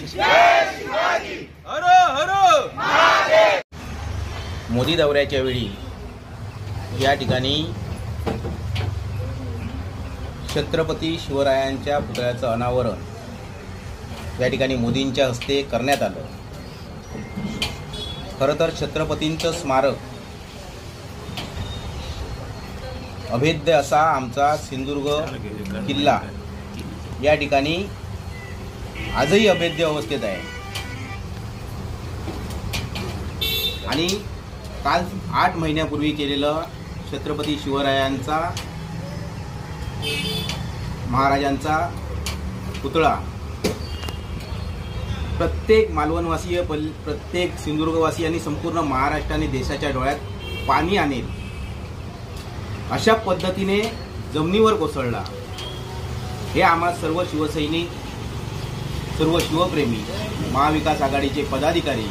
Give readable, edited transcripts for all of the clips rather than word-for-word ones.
हर हर महादेव। मोदी दौऱ्याच्या वेळी या ठिकाणी छत्रपती शिवरायांच्या पुतळ्याचं अनावरण या ठिकाणी मोदींच्या हस्ते करण्यात आलं। खरं तर छत्रपतींचं स्मारक अभेद्य असा आमचा सिंधुदुर्ग किल्ला या ठिकाणी आजही अभेद्य अवस्थेत आहे। आणि काल 8 महिन्यापूर्वी केलेलं छत्रपती शिवरायांचा महाराजांचा पुतळा प्रत्येक मालवणवासीय प्रत्येक सिंधुदुर्गवासी आणि संपूर्ण महाराष्ट्राने देशाच्या डोळ्यात पाणी आणेल अशा पद्धतीने जमिनीवर कोसळला। हे आम्हा सर्व शिवसैनिक, सर्व शिवप्रेमी, महाविकास आघाडीचे पदाधिकारी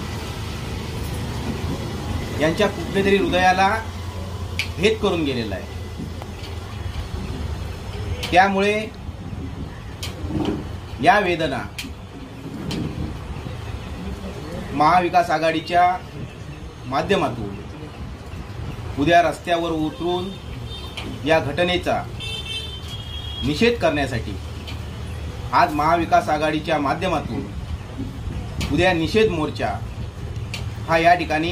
यांच्या कुठेतरी हृदयाला भेद करून गेलेला आहे। त्यामुळे या वेदना महाविकास आघाडीच्या माध्यमातून उद्या रस्त्यावर उतरून या घटनेचा निषेध करण्यासाठी आज महाविकास आघाडीच्या माध्यमातून उद्या निषेध मोर्चा हा या ठिकाणी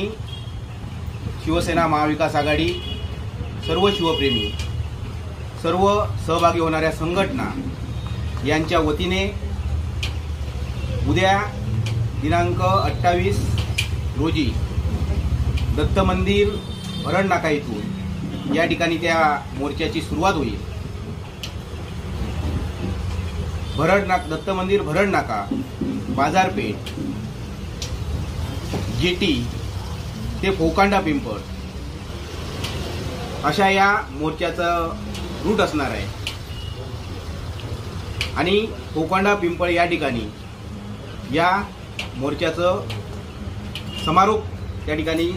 शिवसेना, महाविकास आघाडी, सर्व शिवप्रेमी, सर्व सहभागी होणाऱ्या संघटना यांच्या वतीने उद्या दिनांक 28 रोजी दत्त मंदिर भरण नाका इथून या ठिकाणी त्या मोर्चाची सुरुवात होईल। दत्त मंदिर भरण नाका, बाजारपेठ, जेटी ते फोकांडा पिंपळ अशा या मोर्चाचं रूट असणार आहे। आणि फोकांडा पिंपळ या ठिकाणी या मोर्चाचं समारोप त्या ठिकाणी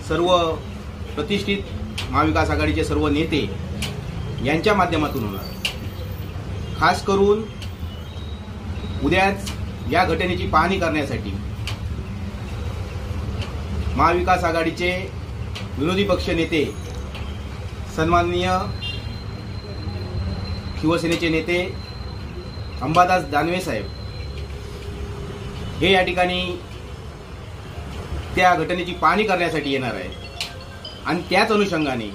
सर्व प्रतिष्ठित महाविकास आघाडीचे सर्व नेते यांच्या माध्यमातून होणार। खास करून उद्याच या घटनेची पाहणी करण्यासाठी महाविकास आघाडीचे विरोधी पक्ष नेते, सन्माननीय शिवसेनेचे नेते अंबादास दानवे साहेब हे या ठिकाणी त्या घटनेची पाहणी करण्यासाठी येणार आहे। आणि त्याच अनुषंगाने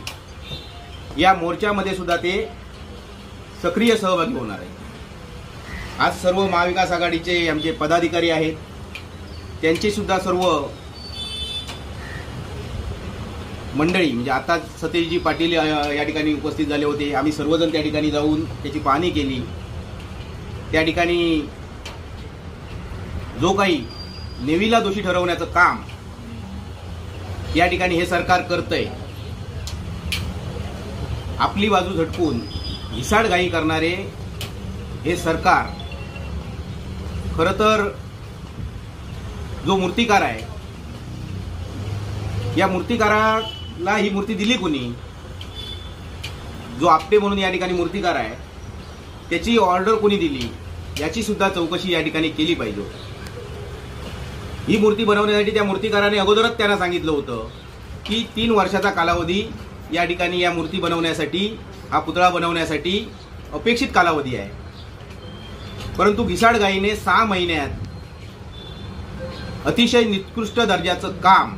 या मोर्चामध्ये सुद्धा ते सक्रिय सहभागी होणार आहे। आज सर्व महाविकास आघाडीचे आमचे पदाधिकारी आहेत, त्यांची सुद्धा सर्व मंडळी म्हणजे आता सतेजी पाटील या ठिकाणी उपस्थित झाले होते। आम्ही सर्वजण त्या ठिकाणी जाऊन त्याची पाहणी केली। त्या ठिकाणी जो काही नेव्हीला दोषी ठरवण्याचं काम या ठिकाणी हे सरकार करतंय, आपली बाजू झटकून घिसाडघाई करणारे हे सरकार, खरं तर जो मूर्तिकार आहे या मूर्तिकाराला ही मूर्ती दिली कोणी? जो आपटे म्हणून या ठिकाणी मूर्तिकार आहे त्याची ऑर्डर कोणी दिली याची सुद्धा चौकशी या ठिकाणी केली पाहिजे। ही मूर्ती बनवण्यासाठी त्या मूर्तिकाराने अगोदरच त्यांना सांगितलं होतं की 3 वर्षाचा कालावधी या ठिकाणी या मूर्ती बनवण्यासाठी, हा पुतळा बनवण्यासाठी अपेक्षित कालावधी आहे। परंतु घिसाडघाईने 6 महिन्यात अतिशय निकृष्ट दर्जाचं काम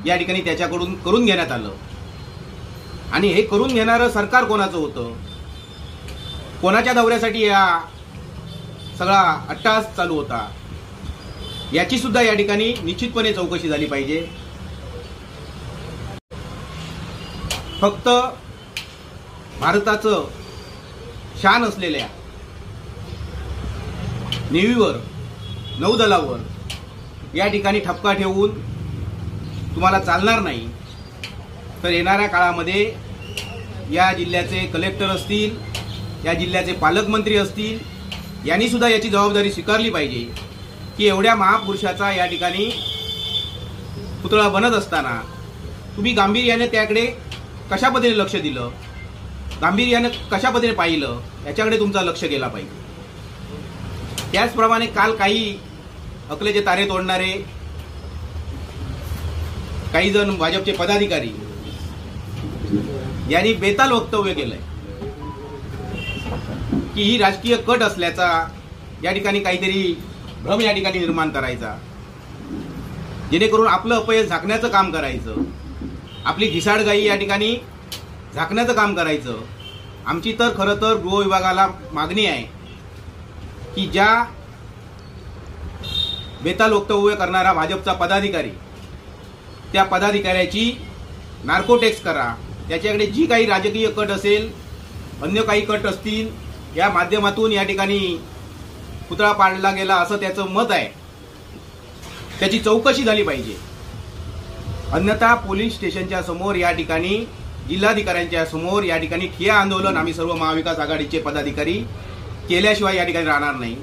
या ठिकाणी त्याच्याकडून करून घेण्यात आलं। आणि हे करून घेणारं सरकार कोणाचं होतं? कोणाच्या दौऱ्यासाठी या सगळा अट्टाहास चालू होता याची सुद्धा या ठिकाणी निश्चितपणे चौकशी झाली पाहिजे। फक्त भारताचं शान असलेल्या नेव्हीवर, नौदलावर या ठिकाणी ठपका ठेवून तुम्हाला चालणार नाही। तर येणाऱ्या काळामध्ये या जिल्ह्याचे कलेक्टर असतील, या जिल्ह्याचे पालकमंत्री असतील, यांनी सुद्धा याची जबाबदारी स्वीकारली पाहिजे की एवढ्या महापुरुषाचा या ठिकाणी पुतळा बनत असताना तुम्ही गांभीर्याने त्याकडे कशा पद्धतीने लक्ष दिलं, गांभीर्याने कशा पद्धतीने पाहिलं याच्याकडे तुमचा लक्ष गेला पाहिजे। त्याचप्रमाणे काल काही अकलेचे तारे तोडणारे काही जण भाजपचे पदाधिकारी यांनी बेताल वक्तव्य केलंय की ही राजकीय कट असल्याचा या ठिकाणी काहीतरी भ्रम या ठिकाणी निर्माण करायचा, जेणेकरून आपलं अपयश झाकण्याचं काम करायचं, आपली घिसाडगाई या ठिकाणी झाकण्याचं काम करायचं. आमची तर खरं तर गृह विभागाला मागणी आहे की ज्या बेताल वक्तव्य करणारा भाजपचा पदाधिकारी, त्या पदाधिकाऱ्याची नार्कोटेक्स करा. त्याच्याकडे जी काही राजकीय कट असेल, अन्य काही कट असतील, या माध्यमातून या ठिकाणी पुतळा पाडला गेला असं त्याचं मत आहे, त्याची चौकशी झाली पाहिजे. अन्यथा पोलीस स्टेशनच्या समोर या ठिकाणी जिल्हाधिकाऱ्यांच्या समोर या ठिकाणी ठिय्या आंदोलन आम्ही सर्व महाविकास आघाडीचे पदाधिकारी केल्याशिवाय या ठिकाणी राहणार नाही.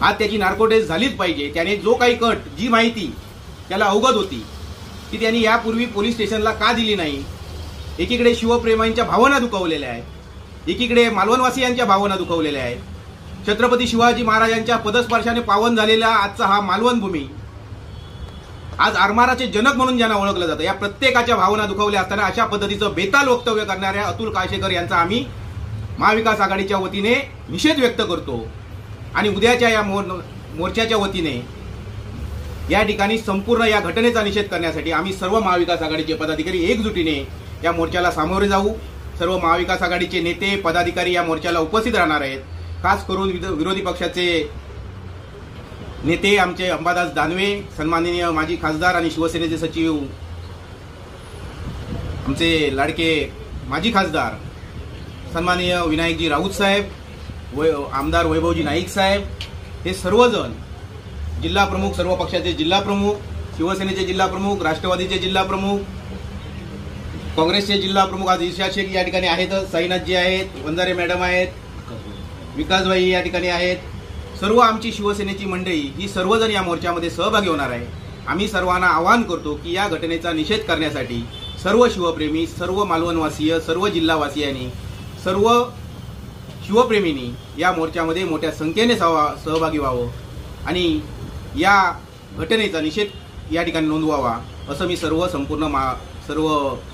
आज त्याची नार्कोटेक्स झालीच पाहिजे. त्याने जो काही कट, जी माहिती त्याला अवगत होती ती त्यांनी यापूर्वी पोलीस स्टेशनला का दिली नाही. एकीकडे शिवप्रेमींच्या भावना दुखावलेल्या आहेत, एकीकडे मालवणवासियांच्या भावना दुखावलेल्या आहेत. छत्रपती शिवाजी महाराजांच्या पदस्पर्शाने पावन झालेला आजचा हा मालवण भूमी आज आरमाराचे जनक म्हणून ज्यांना ओळखलं जातं, या प्रत्येकाच्या भावना दुखावल्या असताना अशा पद्धतीचं बेताल वक्तव्य करणाऱ्या अतुल काळशेकर यांचा आम्ही महाविकास आघाडीच्या वतीने निषेध व्यक्त करतो. आणि उद्याच्या या मोर्चाच्या वतीने या ठिकाणी संपूर्ण या घटनेचा निषेध करण्यासाठी आम्ही सर्व महाविकास आघाडीचे पदाधिकारी एकजुटीने या मोर्चाला सामोरे जाऊ. सर्व महाविकास आघाडीचे नेते पदाधिकारी या मोर्चाला उपस्थित राहणार आहेत. खास करून विरोधी पक्षाचे नेते आमचे अंबादास दानवे, सन्माननीय माजी खासदार आणि शिवसेनेचे सचिव आमचे लाडके माजी खासदार सन्माननीय विनायकजी राऊत साहेब, आमदार वैभवजी नाईक साहेब, हे सर्वजण जिल्हा प्रमुख, सर्व पक्षाचे जिल्हा प्रमुख, शिवसेनेचे जिल्हा प्रमुख, राष्ट्रवादीचे जिल्हा प्रमुख, काँग्रेसचे जिल्हा प्रमुख आज ईर्षा शेख या ठिकाणी आहेत, साईनाथजी आहेत, वंजारे मॅडम आहेत, विकासभाई या ठिकाणी आहेत. सर्व आमची शिवसेनेची मंडळी ही सर्वजण या मोर्चामध्ये सहभागी होणार आहे. आम्ही सर्वांना आवाहन करतो की या घटनेचा निषेध करण्यासाठी सर्व शिवप्रेमी, सर्व मालवणवासीय, सर्व जिल्हावासियांनी, सर्व शिवप्रेमींनी या मोर्चामध्ये मोठ्या संख्येने सहभागी व्हावं आणि या घटनेचा निषेध या ठिकाणी नोंदवावा असं मी सर्व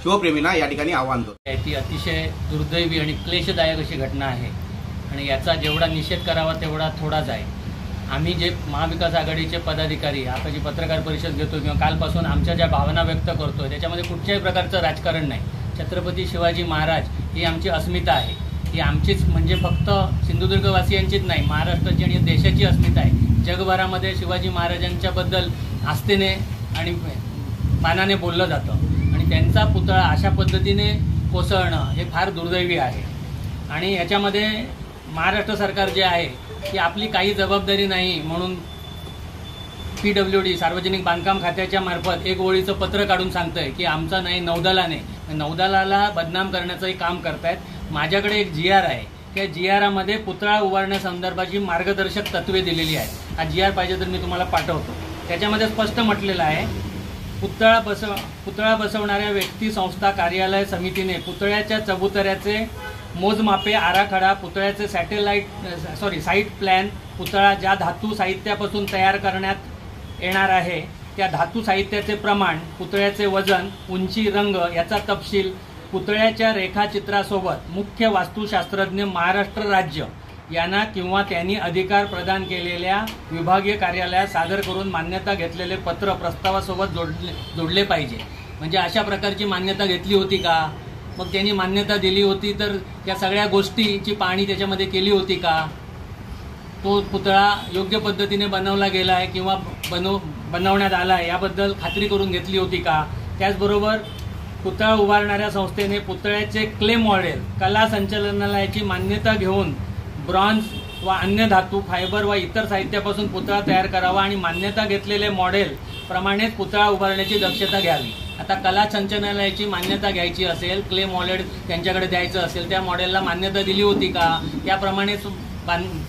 शिवप्रेमींना या ठिकाणी आवाहन करतो. ती अतिशय दुर्दैवी आणि क्लेशदायक अशी घटना आहे आणि याचा जेवढा निषेध करावा तेवढा थोडाच आहे. आम्ही जे महाविकास आघाडीचे पदाधिकारी आता जी पत्रकार परिषद घेतो किंवा कालपासून आमच्या ज्या भावना व्यक्त करतो त्याच्यामध्ये कुठच्याही प्रकारचं राजकारण नाही. छत्रपती शिवाजी महाराज ही आमची अस्मिता आहे. ही आमचीच म्हणजे फक्त सिंधुदुर्गवासियांचीच नाही, महाराष्ट्राची आणि देशाची अस्मिता आहे. जगभरामध्ये शिवाजी महाराजांच्याबद्दल आस्थेने आणि मानाने बोललं जातं आणि त्यांचा पुतळा अशा पद्धतीने कोसळणं हे फार दुर्दैवी आहे. आणि याच्यामध्ये महाराष्ट्र सरकार जे आहे की आपली काही जबाबदारी नाही म्हणून PWD सार्वजनिक बांधकाम खात्याच्या मार्फत एक ओळीचं पत्र काढून सांगतंय की आमचा नाही नौदलाने, नौदलाला बदनाम करण्याचंही काम करतायत. माझ्याकडे एक GR आहे, त्या GRमध्ये पुतळा उभारण्यासंदर्भाची मार्गदर्शक तत्वे दिलेली आहेत. हा GR पाहिजे तर मी तुम्हाला पाठवतो. त्याच्यामध्ये स्पष्ट म्हटलेलं आहे, पुतळा बसवणाऱ्या व्यक्ती, संस्था, कार्यालय, समितीने पुतळ्याच्या चबुतऱ्याचे मोजमापे, आराखडा, पुतळ्याचे साईट प्लॅन, पुतळा ज्या धातू साहित्यापासून तयार करण्यात येणार आहे त्या धातू साहित्याचे प्रमाण, पुतळ्याचे वजन, उंची, रंग याचा तपशील पुतळ्याच्या रेखाचित्रासोबत मुख्य वास्तुशास्त्रज्ञ महाराष्ट्र राज्य यांना किंवा त्यांनी अधिकार प्रदान केलेल्या विभागीय कार्यालयात सादर करून मान्यता घेतलेले पत्र प्रस्तावासोबत जोडले पाहिजे. म्हणजे अशा प्रकारची मान्यता घेतली होती का? मग त्यांनी मान्यता दिली होती तर या सगळ्या गोष्टीची पाहणी त्याच्यामध्ये केली होती का? तो पुतळा योग्य पद्धतीने बनवला गेला आहे किंवा बनवण्यात आला आहे याबद्दल खात्री करून घेतली होती का? त्याचबरोबर पुतळा उभारणाऱ्या संस्थेने पुतळ्याचे क्ले मॉडेल कला संचालनालयाची मान्यता घेऊन ब्रॉन्झ व अन्य धातू, फायबर व इतर साहित्यापासून पुतळा तयार करावा आणि मान्यता घेतलेले मॉडेल प्रमाणेच पुतळा उभारण्याची दक्षता घ्यावी. आता कला संचालनालयाची मान्यता घ्यायची असेल, क्ले मॉडेल त्यांच्याकडे द्यायचं असेल, त्या मॉडेलला मान्यता दिली होती का? त्याप्रमाणेच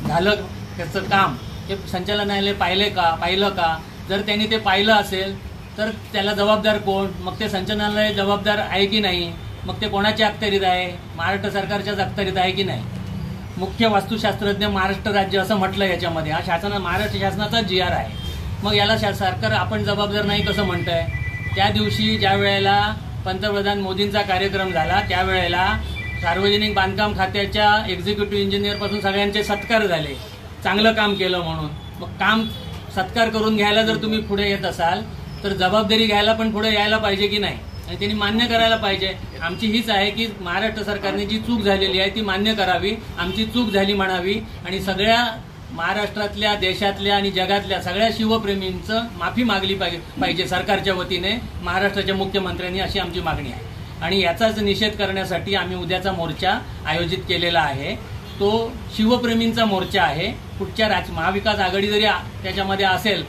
झालं त्याचं काम हे संचालनालय पाहिलं का? जर त्यांनी ते पाहिलं असेल तर त्याला जबाबदार कोण? मग ते संचालनालय जबाबदार आहे की नाही? मग ते कोणाच्या अखत्यारीत आहे? महाराष्ट्र सरकारच्याच अखत्यारीत आहे की नाही? मुख्य वास्तुशास्त्रज्ञ महाराष्ट्र राज्य असं म्हटलं याच्यामध्ये. हा महाराष्ट्र शासनाचा GR आहे. मग याला सरकार आपण जबाबदार नाही कसं म्हणतंय? त्या दिवशी ज्या वेळेला पंतप्रधान मोदींचा कार्यक्रम झाला त्यावेळेला सार्वजनिक बांधकाम खात्याच्या एक्झिक्युटिव्ह इंजिनियरपासून सगळ्यांचे सत्कार झाले, चांगलं काम केलं म्हणून. मग सत्कार करून घ्यायला जर तुम्ही पुढे येत असाल तर जबाबदारी घ्यायला पण पुढे यायला पाहिजे की नाही, आणि त्यांनी मान्य करायला पाहिजे. आमची हीच आहे की महाराष्ट्र सरकारने जी चूक झालेली आहे ती मान्य करावी, आमची चूक झाली म्हणावी आणि सगळ्या महाराष्ट्रातल्या, देशातल्या आणि जगातल्या सगळ्या शिवप्रेमींचं माफी मागली पाहिजे सरकारच्या वतीने, महाराष्ट्राच्या मुख्यमंत्र्यांनी, अशी आमची मागणी आहे. आणि याचाच निषेध करण्यासाठी आम्ही उद्याचा मोर्चा आयोजित केलेला आहे. तो शिवप्रेमींचा मोर्चा आहे. पुढच्या महाविकास आघाडी जरी त्याच्यामध्ये असेल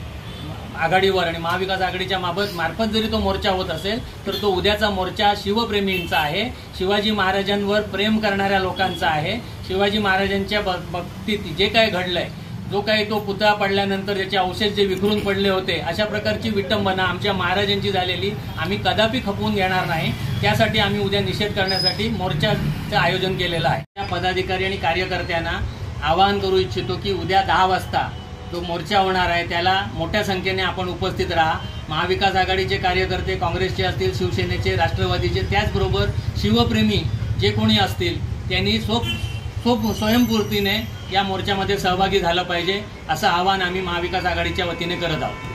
आघाडीवर आणि महाविकास आघाडीच्या मार्फत जरी तो मोर्चा होत असेल तर तो उद्याचा मोर्चा शिवप्रेमींचा आहे, शिवाजी महाराजांवर प्रेम करणाऱ्या लोकांचा आहे. शिवाजी महाराजांच्या बाबतीत जे काय घडलंय, जो काही तो पुतळा पडल्यानंतर त्याचे अवशेष जे विखरून पडले होते, अशा प्रकारची विटंबना आमच्या महाराजांची झालेली आम्ही कदापि खपवून घेणार नाही. त्यासाठी आम्ही उद्या निषेध करण्यासाठी मोर्चाचं आयोजन केलेलं आहे. त्या पदाधिकारी आणि कार्यकर्त्यांना आवाहन करू इच्छितो की उद्या 10 वाजता जो मोर्चा होणार आहे त्याला मोठ्या संख्येने आपण उपस्थित राहा. महाविकास आघाडीचे कार्यकर्ते, काँग्रेसचे असतील, शिवसेनेचे, राष्ट्रवादीचे, त्याचबरोबर शिवप्रेमी जे कोणी असतील त्यांनी स्वयंपूर्तीने या मोर्चामध्ये सहभागी झालं पाहिजे, असं आवाहन आम्ही महाविकास आघाडीच्या वतीने करत आहोत.